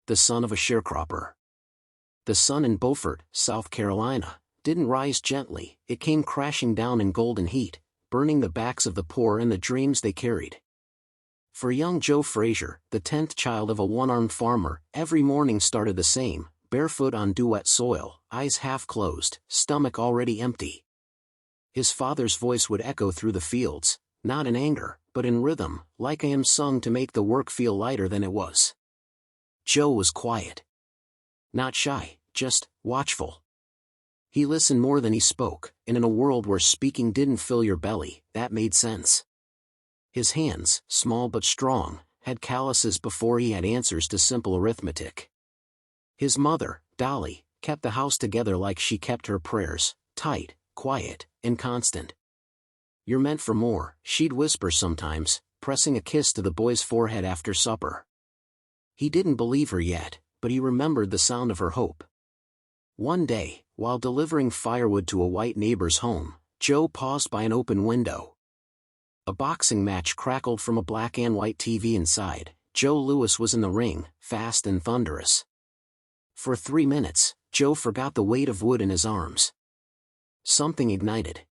the son of a sharecropper. The sun in Beaufort, South Carolina, didn't rise gently, it came crashing down in golden heat, burning the backs of the poor and the dreams they carried. For young Joe Frazier, the 10th child of a one-armed farmer, every morning started the same, barefoot on dew-wet soil, eyes half closed, stomach already empty. His father's voice would echo through the fields, not in anger, but in rhythm, like a hymn sung to make the work feel lighter than it was. Joe was quiet. Not shy, just watchful. He listened more than he spoke, and in a world where speaking didn't fill your belly, that made sense. His hands, small but strong, had calluses before he had answers to simple arithmetic. His mother, Dolly, kept the house together like she kept her prayers, tight, quiet, and constant. "You're meant for more," she'd whisper sometimes, pressing a kiss to the boy's forehead after supper. He didn't believe her yet, but he remembered the sound of her hope. One day, while delivering firewood to a white neighbor's home, Joe paused by an open window. A boxing match crackled from a black and white TV inside. Joe Louis was in the ring, fast and thunderous. For 3 minutes, Joe forgot the weight of wood in his arms. Something ignited.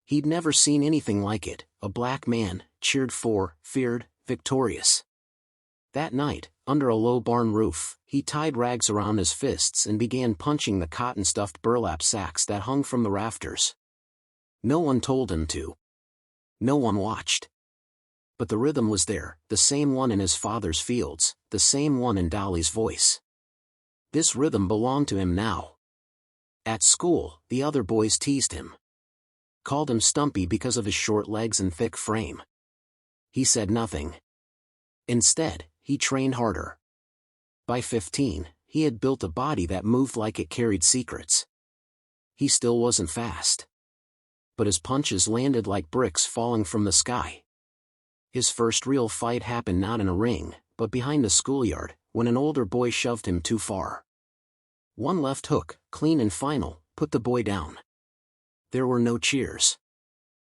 He'd never seen anything like it, a black man, cheered for, feared, victorious. That night, under a low barn roof, he tied rags around his fists and began punching the cotton-stuffed burlap sacks that hung from the rafters. No one told him to. No one watched. But the rhythm was there, the same one in his father's fields, the same one in Dolly's voice. This rhythm belonged to him now. At school, the other boys teased him. Called him Stumpy because of his short legs and thick frame. He said nothing. Instead, he trained harder. By 15, he had built a body that moved like it carried secrets. He still wasn't fast. But his punches landed like bricks falling from the sky. His first real fight happened not in a ring, but behind the schoolyard, when an older boy shoved him too far. One left hook, clean and final, put the boy down. There were no cheers.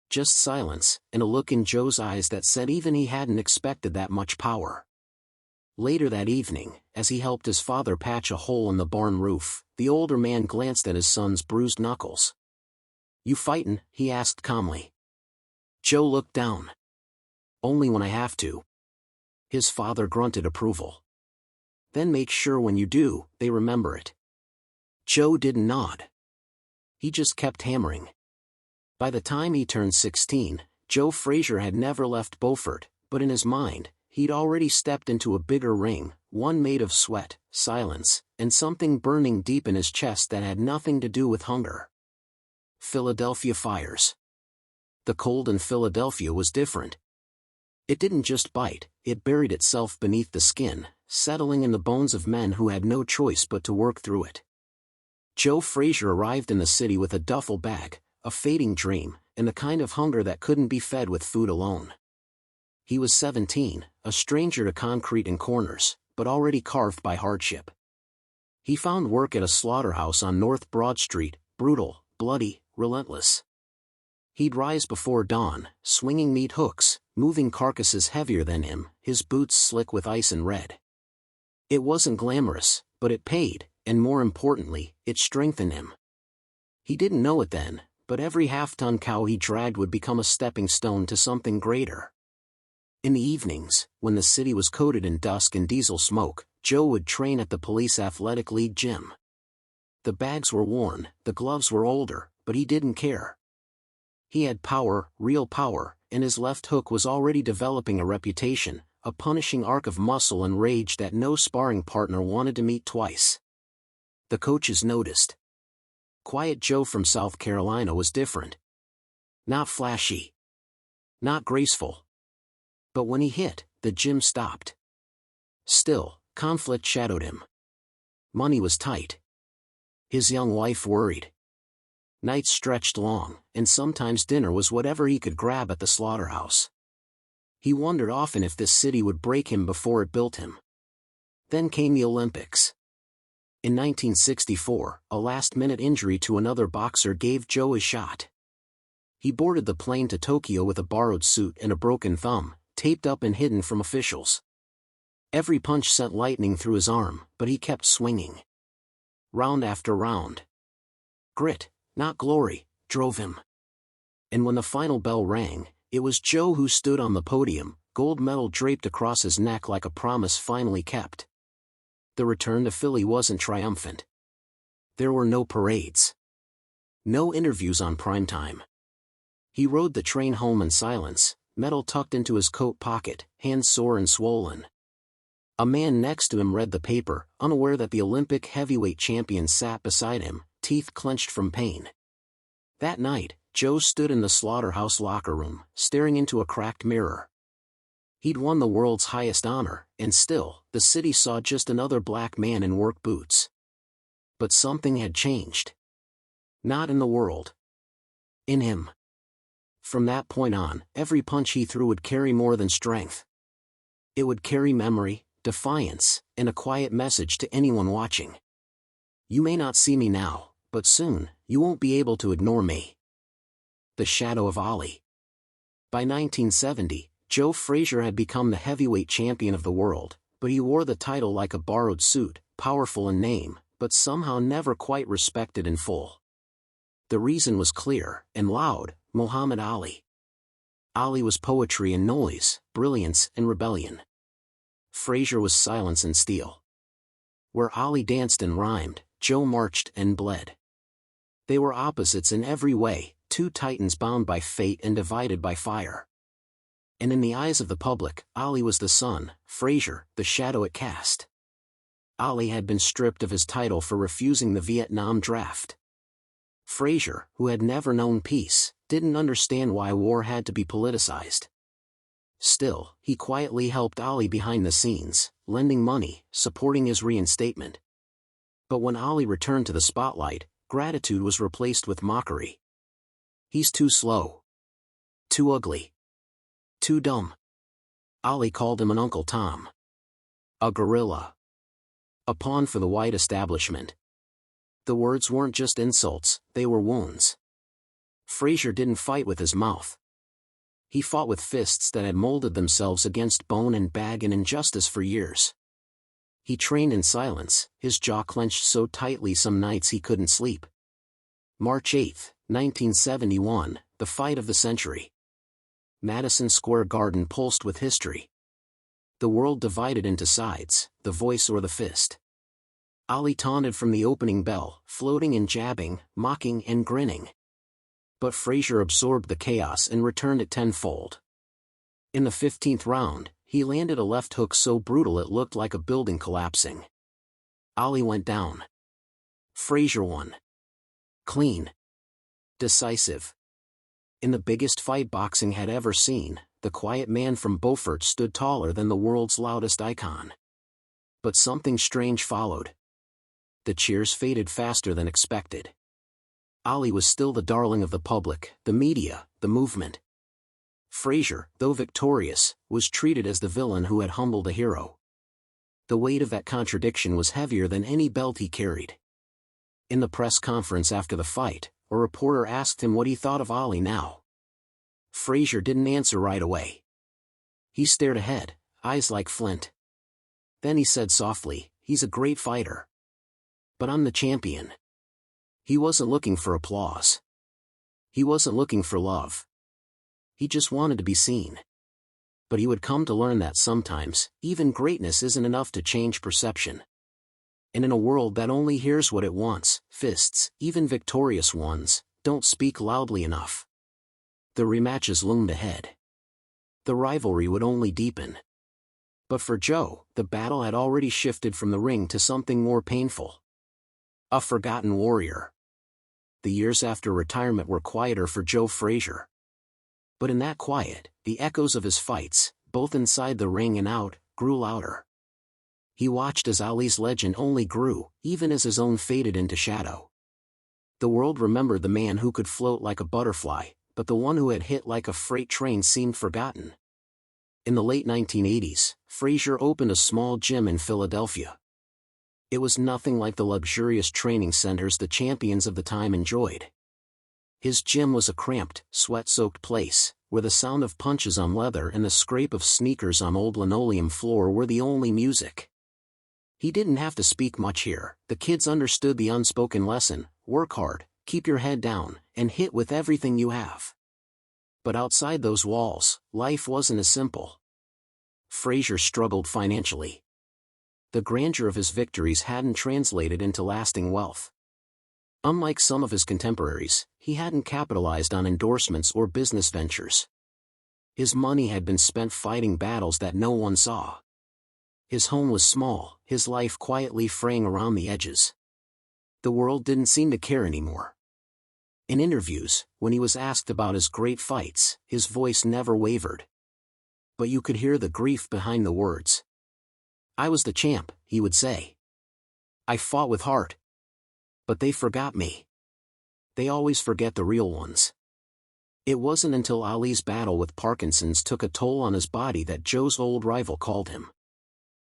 Just silence, and a look in Joe's eyes that said even he hadn't expected that much power. Later that evening, as he helped his father patch a hole in the barn roof, the older man glanced at his son's bruised knuckles. "You fightin'?" he asked calmly. Joe looked down. "Only when I have to." His father grunted approval. "Then make sure when you do, they remember it." Joe didn't nod. He just kept hammering. By the time he turned 16, Joe Frazier had never left Beaufort, but in his mind, he'd already stepped into a bigger ring, one made of sweat, silence, and something burning deep in his chest that had nothing to do with hunger. Philadelphia fires. The cold in Philadelphia was different. It didn't just bite, it buried itself beneath the skin, settling in the bones of men who had no choice but to work through it. Joe Frazier arrived in the city with a duffel bag, a fading dream, and the kind of hunger that couldn't be fed with food alone. He was 17, a stranger to concrete and corners, but already carved by hardship. He found work at a slaughterhouse on North Broad Street, brutal, bloody, relentless. He'd rise before dawn, swinging meat hooks, moving carcasses heavier than him, his boots slick with ice and red. It wasn't glamorous, but it paid, and more importantly, it strengthened him. He didn't know it then, but every half-ton cow he dragged would become a stepping stone to something greater. In the evenings, when the city was coated in dusk and diesel smoke, Joe would train at the police athletic league gym. The bags were worn, the gloves were older, but he didn't care. He had power, real power, and his left hook was already developing a reputation, a punishing arc of muscle and rage that no sparring partner wanted to meet twice. The coaches noticed. Quiet Joe from South Carolina was different. Not flashy. Not graceful. But when he hit, the gym stopped. Still, conflict shadowed him. Money was tight. His young wife worried. Nights stretched long, and sometimes dinner was whatever he could grab at the slaughterhouse. He wondered often if this city would break him before it built him. Then came the Olympics. In 1964, a last-minute injury to another boxer gave Joe a shot. He boarded the plane to Tokyo with a borrowed suit and a broken thumb, taped up and hidden from officials. Every punch sent lightning through his arm, but he kept swinging. Round after round. Grit, not glory, drove him. And when the final bell rang, it was Joe who stood on the podium, gold medal draped across his neck like a promise finally kept. The return to Philly wasn't triumphant. There were no parades. No interviews on primetime. He rode the train home in silence, medal tucked into his coat pocket, hands sore and swollen. A man next to him read the paper, unaware that the Olympic heavyweight champion sat beside him, teeth clenched from pain. That night, Joe stood in the slaughterhouse locker room, staring into a cracked mirror. He'd won the world's highest honor, and still, the city saw just another black man in work boots. But something had changed. Not in the world. In him. From that point on, every punch he threw would carry more than strength. It would carry memory, defiance, and a quiet message to anyone watching. You may not see me now, but soon, you won't be able to ignore me. The shadow of Ali. By 1970, Joe Frazier had become the heavyweight champion of the world, but he wore the title like a borrowed suit, powerful in name, but somehow never quite respected in full. The reason was clear and loud: Muhammad Ali. Ali was poetry and noise, brilliance and rebellion. Frazier was silence and steel. Where Ali danced and rhymed, Joe marched and bled. They were opposites in every way, two titans bound by fate and divided by fire. And in the eyes of the public, Ali was the sun, Frazier, the shadow it cast. Ali had been stripped of his title for refusing the Vietnam draft. Frazier, who had never known peace, didn't understand why war had to be politicized. Still, he quietly helped Ali behind the scenes, lending money, supporting his reinstatement. But when Ali returned to the spotlight, gratitude was replaced with mockery. He's too slow. Too ugly. Too dumb. Ali called him an Uncle Tom. A gorilla. A pawn for the white establishment. The words weren't just insults, they were wounds. Frazier didn't fight with his mouth. He fought with fists that had molded themselves against bone and bag and injustice for years. He trained in silence, his jaw clenched so tightly some nights he couldn't sleep. March 8, 1971, the fight of the century. Madison Square Garden pulsed with history. The world divided into sides, the voice or the fist. Ali taunted from the opening bell, floating and jabbing, mocking and grinning. But Frazier absorbed the chaos and returned it tenfold. In the 15th round, he landed a left hook so brutal it looked like a building collapsing. Ali went down. Frazier won. Clean. Decisive. In the biggest fight boxing had ever seen, the quiet man from Beaufort stood taller than the world's loudest icon. But something strange followed. The cheers faded faster than expected. Ali was still the darling of the public, the media, the movement. Frazier, though victorious, was treated as the villain who had humbled a hero. The weight of that contradiction was heavier than any belt he carried. In the press conference after the fight, a reporter asked him what he thought of Ali now. Frazier didn't answer right away. He stared ahead, eyes like flint. Then he said softly, "He's a great fighter. But I'm the champion." He wasn't looking for applause. He wasn't looking for love. He just wanted to be seen. But he would come to learn that sometimes, even greatness isn't enough to change perception. And in a world that only hears what it wants, fists, even victorious ones, don't speak loudly enough. The rematches loomed ahead. The rivalry would only deepen. But for Joe, the battle had already shifted from the ring to something more painful. A forgotten warrior. The years after retirement were quieter for Joe Frazier. But in that quiet, the echoes of his fights, both inside the ring and out, grew louder. He watched as Ali's legend only grew, even as his own faded into shadow. The world remembered the man who could float like a butterfly, but the one who had hit like a freight train seemed forgotten. In the late 1980s, Frazier opened a small gym in Philadelphia. It was nothing like the luxurious training centers the champions of the time enjoyed. His gym was a cramped, sweat-soaked place, where the sound of punches on leather and the scrape of sneakers on old linoleum floor were the only music. He didn't have to speak much here. The kids understood the unspoken lesson: work hard, keep your head down, and hit with everything you have. But outside those walls, life wasn't as simple. Frazier struggled financially. The grandeur of his victories hadn't translated into lasting wealth. Unlike some of his contemporaries, he hadn't capitalized on endorsements or business ventures. His money had been spent fighting battles that no one saw. His home was small, his life quietly fraying around the edges. The world didn't seem to care anymore. In interviews, when he was asked about his great fights, his voice never wavered. But you could hear the grief behind the words. "I was the champ," he would say. "I fought with heart. But they forgot me. They always forget the real ones." It wasn't until Ali's battle with Parkinson's took a toll on his body that Joe's old rival called him.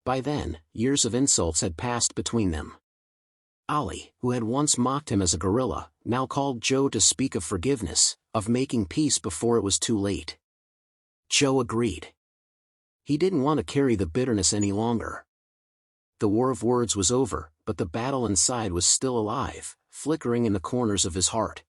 By then, years of insults had passed between them. Ali, who had once mocked him as a gorilla, now called Joe to speak of forgiveness, of making peace before it was too late. Joe agreed. He didn't want to carry the bitterness any longer. The war of words was over, but the battle inside was still alive, flickering in the corners of his heart.